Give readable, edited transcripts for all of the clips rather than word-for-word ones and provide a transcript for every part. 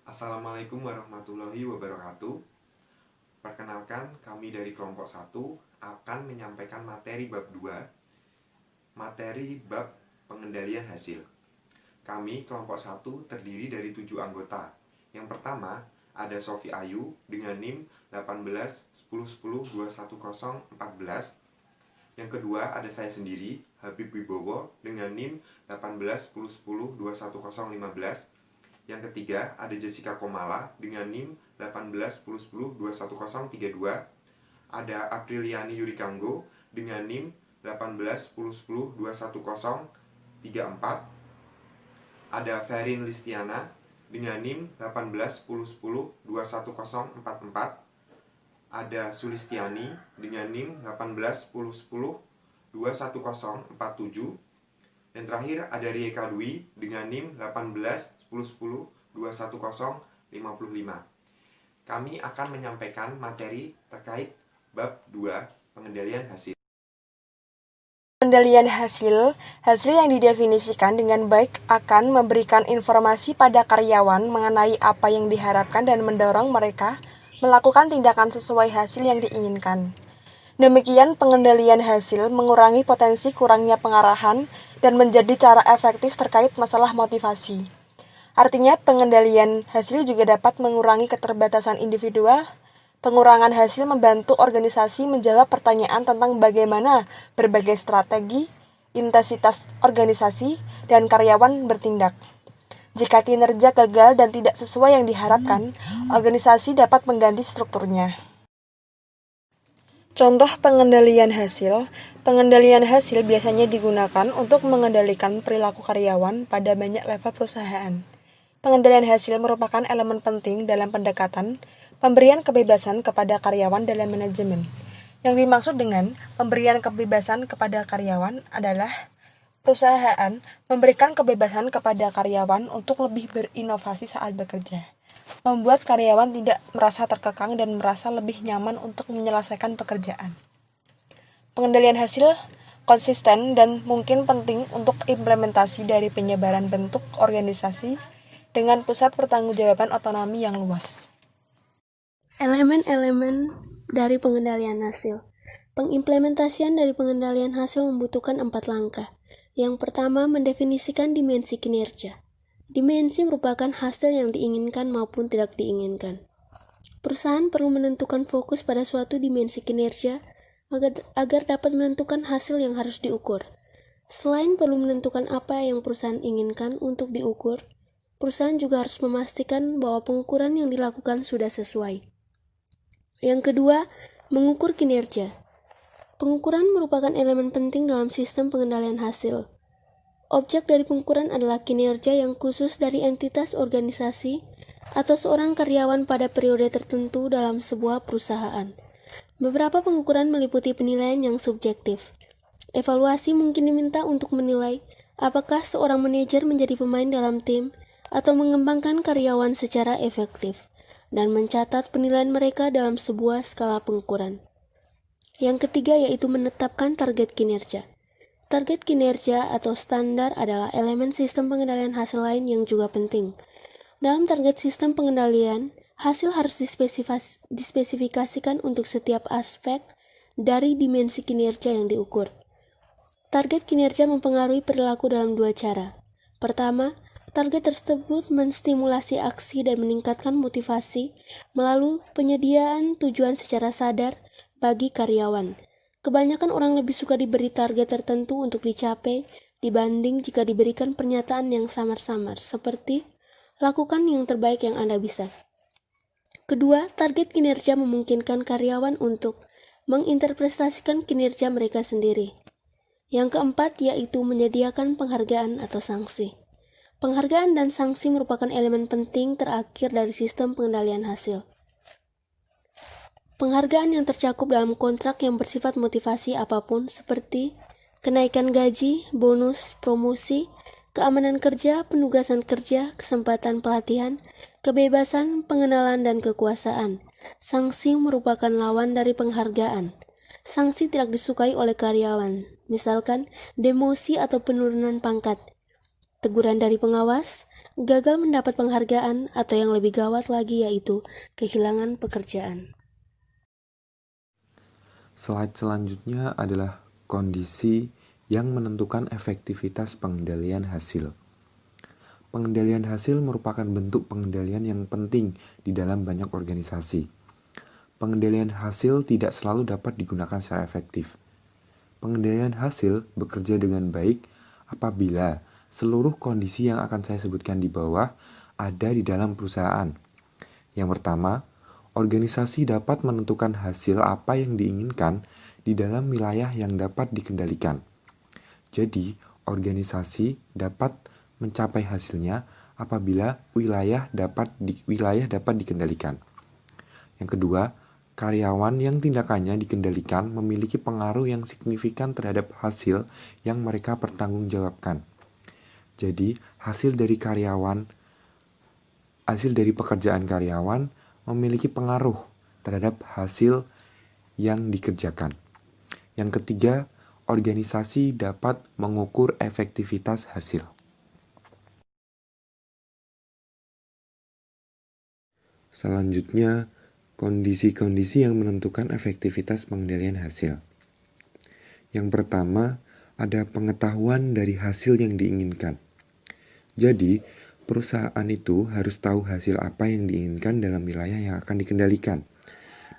Assalamualaikum warahmatullahi wabarakatuh. Perkenalkan, kami dari kelompok 1 akan menyampaikan materi bab 2, materi bab pengendalian hasil. Kami kelompok 1 terdiri dari 7 anggota. Yang pertama, ada Sofi Ayu dengan NIM 1810102114. Yang kedua, ada saya sendiri, Habib Wibowo dengan NIM 1810102115. Yang ketiga, ada Jessica Komala dengan NIM 1810102132. Ada Apriliani Yurikanggo dengan NIM 1810102134. Ada Ferin Listiana dengan NIM 1810102144. Ada Sulistiani dengan NIM 1810102147. Dan terakhir ada Rieka Dwi dengan NIM 1810102155. Kami akan menyampaikan materi terkait bab 2 pengendalian hasil. Pengendalian hasil yang didefinisikan dengan baik akan memberikan informasi pada karyawan mengenai apa yang diharapkan dan mendorong mereka melakukan tindakan sesuai hasil yang diinginkan. Demikian, pengendalian hasil mengurangi potensi kurangnya pengarahan dan menjadi cara efektif terkait masalah motivasi. Artinya, pengendalian hasil juga dapat mengurangi keterbatasan individual. Pengurangan hasil membantu organisasi menjawab pertanyaan tentang bagaimana berbagai strategi, intensitas organisasi, dan karyawan bertindak. Jika kinerja gagal dan tidak sesuai yang diharapkan, organisasi dapat mengganti strukturnya. Contoh pengendalian hasil. Pengendalian hasil biasanya digunakan untuk mengendalikan perilaku karyawan pada banyak level perusahaan. Pengendalian hasil merupakan elemen penting dalam pendekatan pemberian kebebasan kepada karyawan dalam manajemen. Yang dimaksud dengan pemberian kebebasan kepada karyawan adalah perusahaan memberikan kebebasan kepada karyawan untuk lebih berinovasi saat bekerja, membuat karyawan tidak merasa terkekang dan merasa lebih nyaman untuk menyelesaikan pekerjaan. Pengendalian hasil konsisten dan mungkin penting untuk implementasi dari penyebaran bentuk organisasi dengan pusat pertanggungjawaban otonomi yang luas. Elemen-elemen dari pengendalian hasil. Pengimplementasian dari pengendalian hasil membutuhkan 4 langkah. Yang pertama, mendefinisikan dimensi kinerja. Dimensi merupakan hasil yang diinginkan maupun tidak diinginkan. Perusahaan perlu menentukan fokus pada suatu dimensi kinerja agar dapat menentukan hasil yang harus diukur. Selain perlu menentukan apa yang perusahaan inginkan untuk diukur, perusahaan juga harus memastikan bahwa pengukuran yang dilakukan sudah sesuai. Yang kedua, mengukur kinerja. Pengukuran merupakan elemen penting dalam sistem pengendalian hasil. Objek dari pengukuran adalah kinerja yang khusus dari entitas organisasi atau seorang karyawan pada periode tertentu dalam sebuah perusahaan. Beberapa pengukuran meliputi penilaian yang subjektif. Evaluasi mungkin diminta untuk menilai apakah seorang manajer menjadi pemain dalam tim atau mengembangkan karyawan secara efektif, dan mencatat penilaian mereka dalam sebuah skala pengukuran. Yang ketiga yaitu menetapkan target kinerja. Target kinerja atau standar adalah elemen sistem pengendalian hasil lain yang juga penting. Dalam target sistem pengendalian, hasil harus dispesifikasikan untuk setiap aspek dari dimensi kinerja yang diukur. Target kinerja mempengaruhi perilaku dalam 2 cara. Pertama, target tersebut menstimulasi aksi dan meningkatkan motivasi melalui penyediaan tujuan secara sadar bagi karyawan. Kebanyakan orang lebih suka diberi target tertentu untuk dicapai dibanding jika diberikan pernyataan yang samar-samar, seperti lakukan yang terbaik yang Anda bisa. Kedua, target kinerja memungkinkan karyawan untuk menginterpretasikan kinerja mereka sendiri. Yang keempat yaitu menyediakan penghargaan atau sanksi. Penghargaan dan sanksi merupakan elemen penting terakhir dari sistem pengendalian hasil. Penghargaan yang tercakup dalam kontrak yang bersifat motivasi apapun seperti kenaikan gaji, bonus, promosi, keamanan kerja, penugasan kerja, kesempatan pelatihan, kebebasan, pengenalan, dan kekuasaan. Sanksi merupakan lawan dari penghargaan. Sanksi tidak disukai oleh karyawan, misalkan demosi atau penurunan pangkat, teguran dari pengawas, gagal mendapat penghargaan, atau yang lebih gawat lagi yaitu kehilangan pekerjaan. Slide selanjutnya adalah kondisi yang menentukan efektivitas pengendalian hasil. Pengendalian hasil merupakan bentuk pengendalian yang penting di dalam banyak organisasi. Pengendalian hasil tidak selalu dapat digunakan secara efektif. Pengendalian hasil bekerja dengan baik apabila seluruh kondisi yang akan saya sebutkan di bawah ada di dalam perusahaan. Yang pertama, organisasi dapat menentukan hasil apa yang diinginkan di dalam wilayah yang dapat dikendalikan. Jadi, organisasi dapat mencapai hasilnya apabila wilayah dapat dikendalikan. Yang kedua, karyawan yang tindakannya dikendalikan memiliki pengaruh yang signifikan terhadap hasil yang mereka pertanggungjawabkan. Jadi, hasil dari pekerjaan karyawan memiliki pengaruh terhadap hasil yang dikerjakan. Yang ketiga, organisasi dapat mengukur efektivitas hasil. Selanjutnya, kondisi-kondisi yang menentukan efektivitas pengendalian hasil. Yang pertama, ada pengetahuan dari hasil yang diinginkan. Jadi, perusahaan itu harus tahu hasil apa yang diinginkan dalam wilayah yang akan dikendalikan.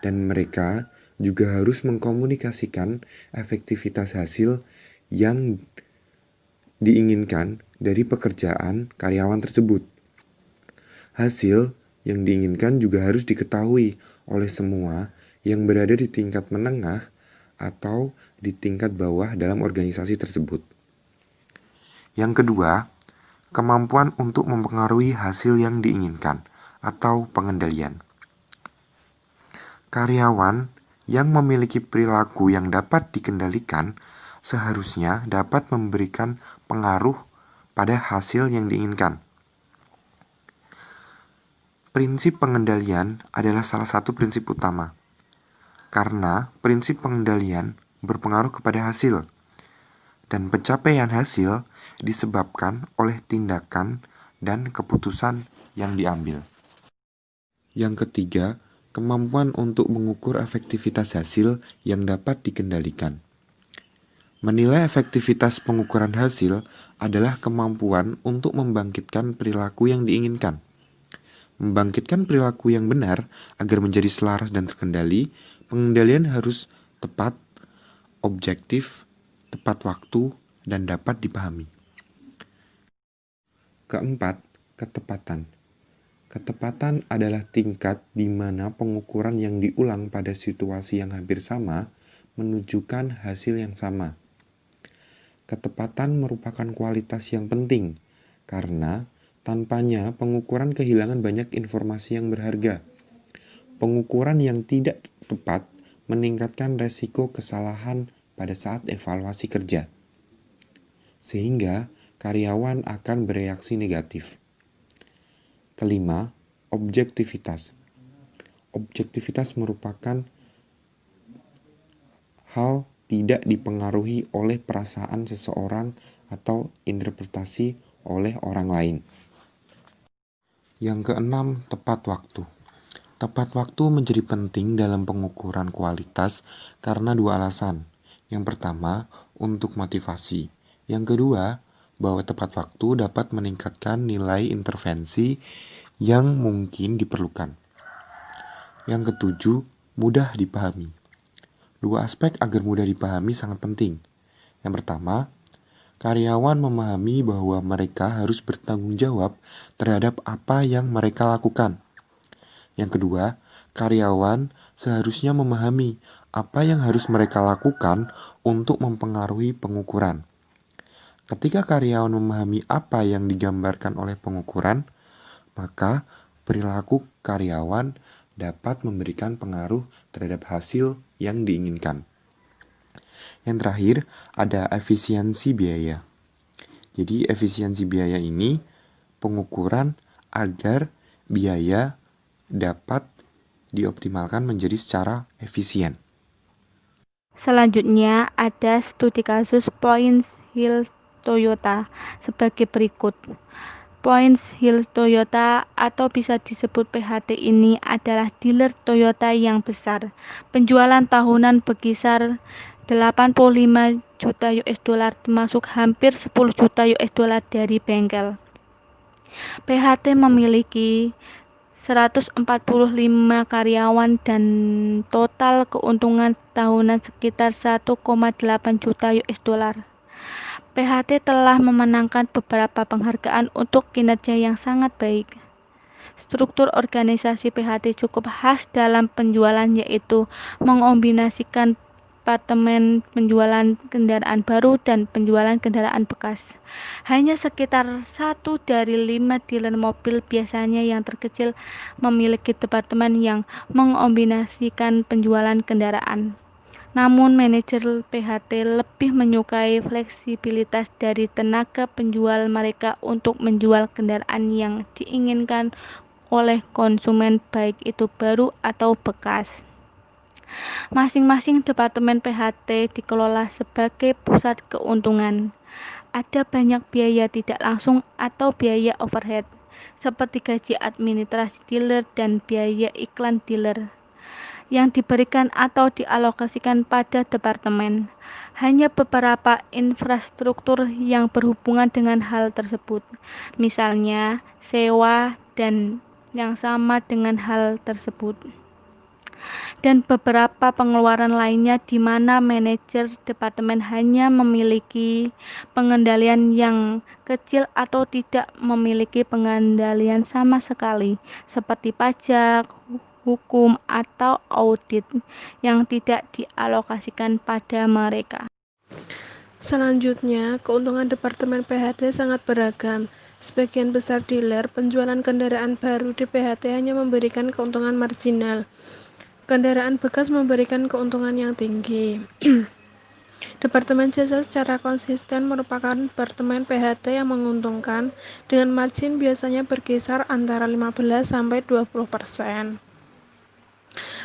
Dan mereka juga harus mengkomunikasikan efektivitas hasil yang diinginkan dari pekerjaan karyawan tersebut. Hasil yang diinginkan juga harus diketahui oleh semua yang berada di tingkat menengah atau di tingkat bawah dalam organisasi tersebut. Yang kedua, kemampuan untuk mempengaruhi hasil yang diinginkan atau pengendalian. Karyawan yang memiliki perilaku yang dapat dikendalikan seharusnya dapat memberikan pengaruh pada hasil yang diinginkan. Prinsip pengendalian adalah salah satu prinsip utama, karena prinsip pengendalian berpengaruh kepada hasil, dan pencapaian hasil disebabkan oleh tindakan dan keputusan yang diambil. Yang ketiga, kemampuan untuk mengukur efektivitas hasil yang dapat dikendalikan. Menilai efektivitas pengukuran hasil adalah kemampuan untuk membangkitkan perilaku yang diinginkan. Membangkitkan perilaku yang benar agar menjadi selaras dan terkendali, pengendalian harus tepat, objektif, tepat waktu, dan dapat dipahami. Keempat, ketepatan. Ketepatan adalah tingkat di mana pengukuran yang diulang pada situasi yang hampir sama menunjukkan hasil yang sama. Ketepatan merupakan kualitas yang penting, karena tanpanya pengukuran kehilangan banyak informasi yang berharga. Pengukuran yang tidak tepat meningkatkan resiko kesalahan pada saat evaluasi kerja, sehingga karyawan akan bereaksi negatif. Kelima, objektivitas. Objektivitas merupakan hal tidak dipengaruhi oleh perasaan seseorang atau interpretasi oleh orang lain. Yang keenam, tepat waktu. Tepat waktu menjadi penting dalam pengukuran kualitas karena dua alasan. Yang pertama, untuk motivasi. Yang kedua, bahwa tepat waktu dapat meningkatkan nilai intervensi yang mungkin diperlukan. Yang ketujuh, mudah dipahami. Dua aspek agar mudah dipahami sangat penting. Yang pertama, karyawan memahami bahwa mereka harus bertanggung jawab terhadap apa yang mereka lakukan. Yang kedua, karyawan seharusnya memahami apa yang harus mereka lakukan untuk mempengaruhi pengukuran. Ketika karyawan memahami apa yang digambarkan oleh pengukuran, maka perilaku karyawan dapat memberikan pengaruh terhadap hasil yang diinginkan. Yang terakhir, ada efisiensi biaya. Jadi, efisiensi biaya ini pengukuran agar biaya dapat dioptimalkan menjadi secara efisien. Selanjutnya, ada studi kasus Point Hill Toyota sebagai berikut. Points Hill Toyota atau bisa disebut PHT ini adalah dealer Toyota yang besar. Penjualan tahunan berkisar 85 juta US dollar termasuk hampir 10 juta US dollar dari bengkel. PHT memiliki 145 karyawan dan total keuntungan tahunan sekitar 1,8 juta US dollar. PHT telah memenangkan beberapa penghargaan untuk kinerja yang sangat baik. Struktur organisasi PHT cukup khas dalam penjualan, yaitu mengombinasikan departemen penjualan kendaraan baru dan penjualan kendaraan bekas. Hanya sekitar 1 dari 5 dealer mobil biasanya yang terkecil memiliki departemen yang mengombinasikan penjualan kendaraan. Namun manajer PHT lebih menyukai fleksibilitas dari tenaga penjual mereka untuk menjual kendaraan yang diinginkan oleh konsumen, baik itu baru atau bekas. Masing-masing departemen PHT dikelola sebagai pusat keuntungan. Ada banyak biaya tidak langsung atau biaya overhead, seperti gaji administrasi dealer dan biaya iklan dealer, yang diberikan atau dialokasikan pada departemen. Hanya beberapa infrastruktur yang berhubungan dengan hal tersebut, misalnya sewa dan yang sama dengan hal tersebut, dan beberapa pengeluaran lainnya di mana manajer departemen hanya memiliki pengendalian yang kecil atau tidak memiliki pengendalian sama sekali, seperti pajak, hukum, atau audit yang tidak dialokasikan pada mereka. Selanjutnya, keuntungan departemen PHT sangat beragam. Sebagian besar dealer penjualan kendaraan baru di PHT hanya memberikan keuntungan marginal. Kendaraan bekas memberikan keuntungan yang tinggi. Departemen jasa secara konsisten merupakan departemen PHT yang menguntungkan, dengan margin biasanya berkisar antara 15-20%.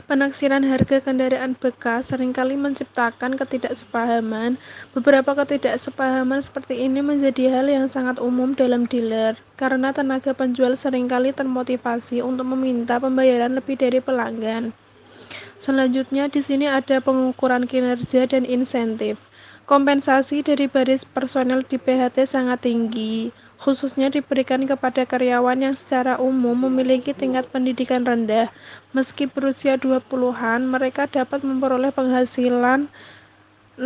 Penaksiran harga kendaraan bekas seringkali menciptakan ketidaksepahaman. Beberapa ketidaksepahaman seperti ini menjadi hal yang sangat umum dalam dealer, karena tenaga penjual seringkali termotivasi untuk meminta pembayaran lebih dari pelanggan. Selanjutnya, di sini ada pengukuran kinerja dan insentif. Kompensasi dari baris personel di PHT sangat tinggi, khususnya diberikan kepada karyawan yang secara umum memiliki tingkat pendidikan rendah. Meski berusia 20-an, mereka dapat memperoleh penghasilan 6.000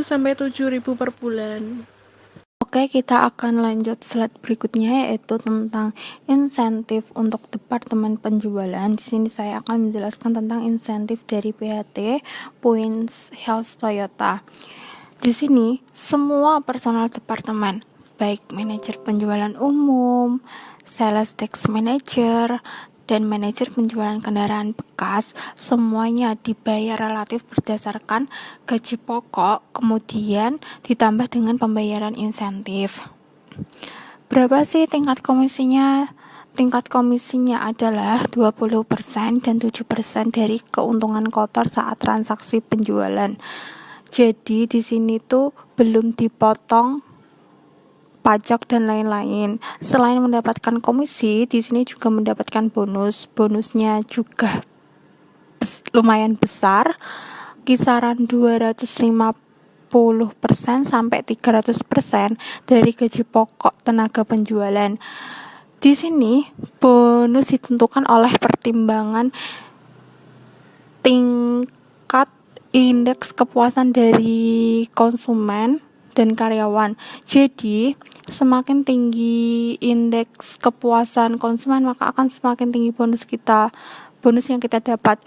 sampai 7.000 per bulan. Oke, kita akan lanjut slide berikutnya, yaitu tentang insentif untuk departemen penjualan. Di sini saya akan menjelaskan tentang insentif dari PHT Points Hill Toyota. Di sini semua personal departemen, baik manajer penjualan umum, sales tax manager, dan manajer penjualan kendaraan bekas, semuanya dibayar relatif berdasarkan gaji pokok, kemudian ditambah dengan pembayaran insentif. Berapa sih tingkat komisinya? Tingkat komisinya adalah 20% dan 7% dari keuntungan kotor saat transaksi penjualan. Jadi di sini tuh belum dipotong pajak dan lain-lain. Selain mendapatkan komisi, di sini juga mendapatkan bonus. Bonusnya juga lumayan besar, kisaran 250% sampai 300% dari gaji pokok tenaga penjualan. Di sini bonus ditentukan oleh pertimbangan tingkat indeks kepuasan dari konsumen dan karyawan. Jadi, semakin tinggi indeks kepuasan konsumen, maka akan semakin tinggi bonus yang kita dapat.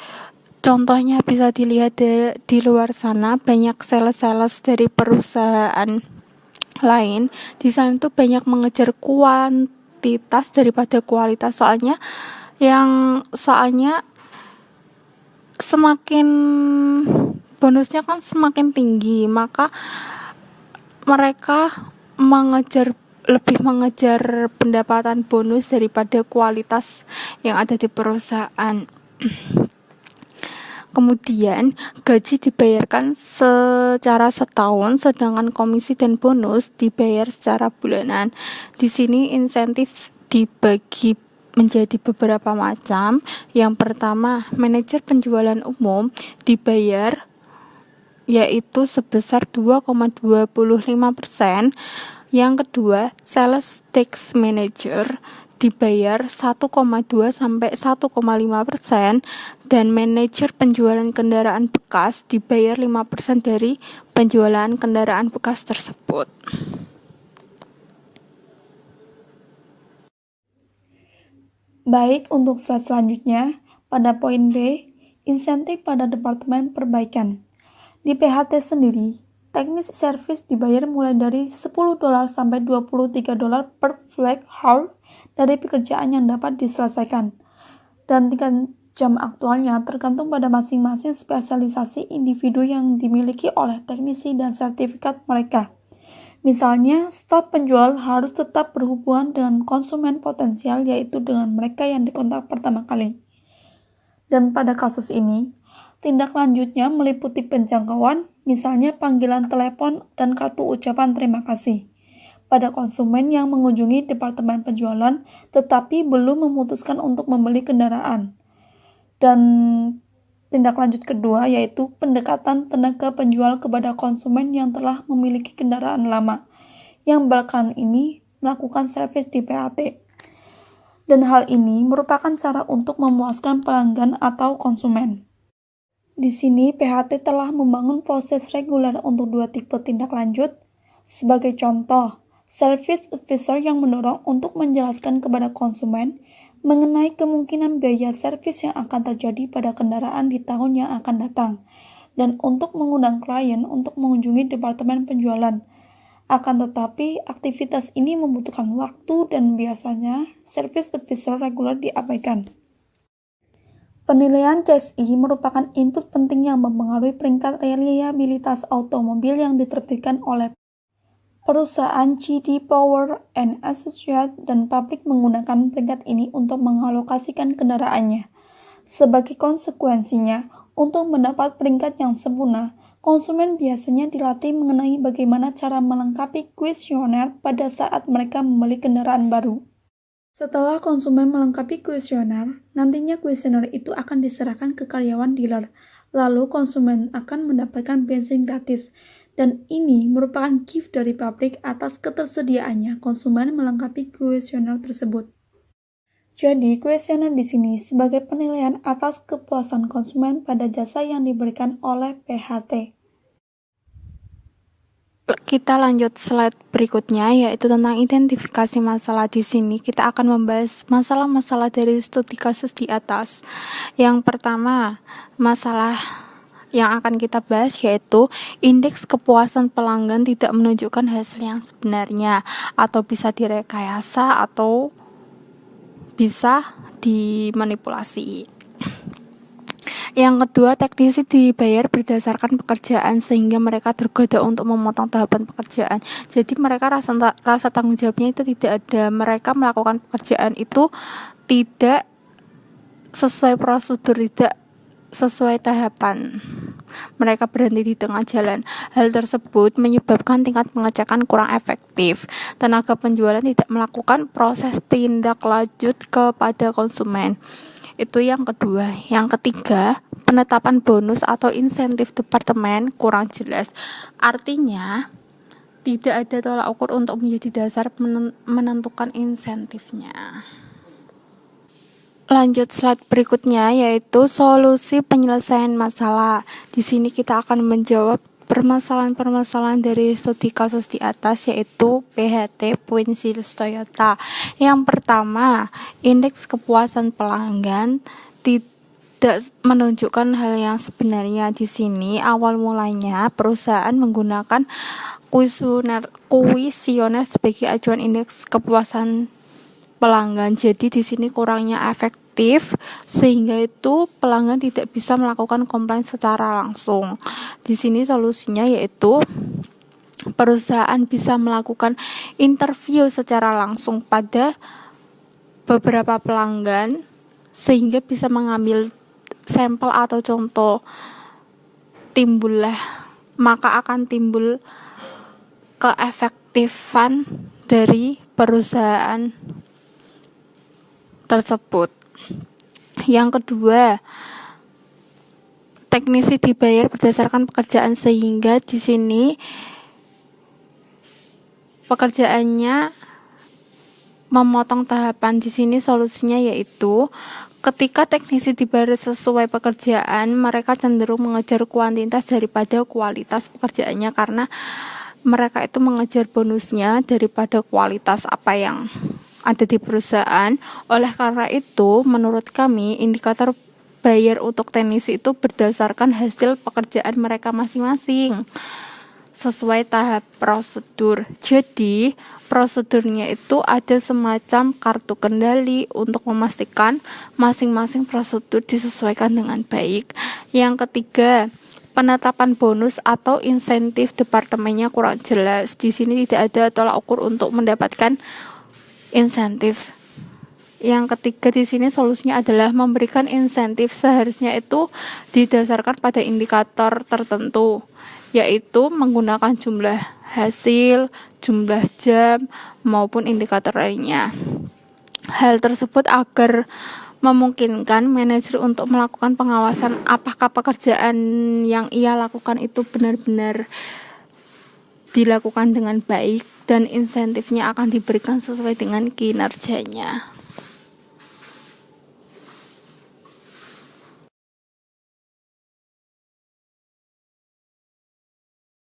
Contohnya bisa dilihat di luar sana, banyak sales dari perusahaan lain di sana itu banyak mengejar kuantitas daripada kualitas, soalnya semakin bonusnya kan semakin tinggi, maka mereka lebih mengejar pendapatan bonus daripada kualitas yang ada di perusahaan. Kemudian, gaji dibayarkan secara setahun, sedangkan komisi dan bonus dibayar secara bulanan. Di sini insentif dibagi menjadi beberapa macam. Yang pertama, manajer penjualan umum dibayar yaitu sebesar 2,25%. Yang kedua, sales tax manager dibayar 1,2 sampai 1,5%, dan manajer penjualan kendaraan bekas dibayar 5% dari penjualan kendaraan bekas tersebut. Baik, untuk slide selanjutnya, pada poin B, insentif pada Departemen Perbaikan. Di PHT sendiri, teknis servis dibayar mulai dari $10 sampai $23 per flag hour dari pekerjaan yang dapat diselesaikan. Dan tingkat jam aktualnya tergantung pada masing-masing spesialisasi individu yang dimiliki oleh teknisi dan sertifikat mereka. Misalnya, staf penjual harus tetap berhubungan dengan konsumen potensial, yaitu dengan mereka yang dikontak pertama kali. Dan pada kasus ini, tindak lanjutnya meliputi penjangkauan, misalnya panggilan telepon dan kartu ucapan terima kasih, pada konsumen yang mengunjungi departemen penjualan tetapi belum memutuskan untuk membeli kendaraan. Dan tindak lanjut kedua yaitu pendekatan tenaga penjual kepada konsumen yang telah memiliki kendaraan lama, yang belakangan ini melakukan servis di PHT. Dan hal ini merupakan cara untuk memuaskan pelanggan atau konsumen. Di sini PHT telah membangun proses reguler untuk dua tipe tindak lanjut. Sebagai contoh, service advisor yang mendorong untuk menjelaskan kepada konsumen mengenai kemungkinan biaya servis yang akan terjadi pada kendaraan di tahun yang akan datang, dan untuk mengundang klien untuk mengunjungi departemen penjualan. Akan tetapi, aktivitas ini membutuhkan waktu dan biasanya service advisor reguler diabaikan. Penilaian CSI merupakan input penting yang mempengaruhi peringkat reliabilitas automobil yang diterbitkan oleh perusahaan GD Power and Associates, dan pabrik menggunakan peringkat ini untuk mengalokasikan kendaraannya. Sebagai konsekuensinya, untuk mendapat peringkat yang sempurna, konsumen biasanya dilatih mengenai bagaimana cara melengkapi kuesioner pada saat mereka membeli kendaraan baru. Setelah konsumen melengkapi kuesioner, nantinya kuesioner itu akan diserahkan ke karyawan dealer, lalu konsumen akan mendapatkan bensin gratis. Dan ini merupakan gift dari pabrik atas ketersediaannya konsumen melengkapi kuesioner tersebut. Jadi, kuesioner di sini sebagai penilaian atas kepuasan konsumen pada jasa yang diberikan oleh PHT. Kita lanjut slide berikutnya, yaitu tentang identifikasi masalah. Di sini kita akan membahas masalah-masalah dari studi kasus di atas. Yang pertama, masalah yang akan kita bahas yaitu indeks kepuasan pelanggan tidak menunjukkan hasil yang sebenarnya, atau bisa direkayasa atau bisa dimanipulasi. Yang kedua, teknisi dibayar berdasarkan pekerjaan sehingga mereka tergoda untuk memotong tahapan pekerjaan. Jadi mereka rasa tanggung jawabnya itu tidak ada. Mereka melakukan pekerjaan itu tidak sesuai prosedur, tidak sesuai tahapan. Mereka berhenti di tengah jalan. Hal tersebut menyebabkan tingkat pengecekan kurang efektif. Tenaga penjualan tidak melakukan proses tindak lanjut kepada konsumen. Itu yang kedua. Yang ketiga, penetapan bonus atau insentif departemen kurang jelas. Artinya, tidak ada tolak ukur untuk menjadi dasar menentukan insentifnya. Lanjut slide berikutnya, yaitu solusi penyelesaian masalah. Di sini kita akan menjawab permasalahan-permasalahan dari studi kasus di atas, yaitu PHT Point Sales Toyota. Yang pertama, indeks kepuasan pelanggan tidak menunjukkan hal yang sebenarnya. Di sini awal mulanya perusahaan menggunakan kuesioner sebagai acuan indeks kepuasan pelanggan. Jadi di sini kurangnya efektif sehingga itu pelanggan tidak bisa melakukan komplain secara langsung. Di sini solusinya yaitu perusahaan bisa melakukan interview secara langsung pada beberapa pelanggan sehingga bisa mengambil sampel atau contoh, maka akan timbul keefektifan dari perusahaan tersebut. Yang kedua, teknisi dibayar berdasarkan pekerjaan, sehingga di sini pekerjaannya memotong tahapan. Di sini solusinya yaitu ketika teknisi dibayar sesuai pekerjaan, mereka cenderung mengejar kuantitas daripada kualitas pekerjaannya, karena mereka itu mengejar bonusnya daripada kualitas apa yang ada di perusahaan. Oleh karena itu, menurut kami, indikator bayar untuk teknisi itu berdasarkan hasil pekerjaan mereka masing-masing sesuai tahap prosedur. Jadi prosedurnya itu ada semacam kartu kendali untuk memastikan masing-masing prosedur disesuaikan dengan baik. Yang ketiga, penetapan bonus atau insentif departemennya kurang jelas. Di sini tidak ada tolak ukur untuk mendapatkan insentif. Yang ketiga di sini solusinya adalah memberikan insentif. Seharusnya itu didasarkan pada indikator tertentu, yaitu menggunakan jumlah hasil, jumlah jam, maupun indikator lainnya. Hal tersebut agar memungkinkan manajer untuk melakukan pengawasan apakah pekerjaan yang ia lakukan itu benar-benar dilakukan dengan baik dan insentifnya akan diberikan sesuai dengan kinerjanya.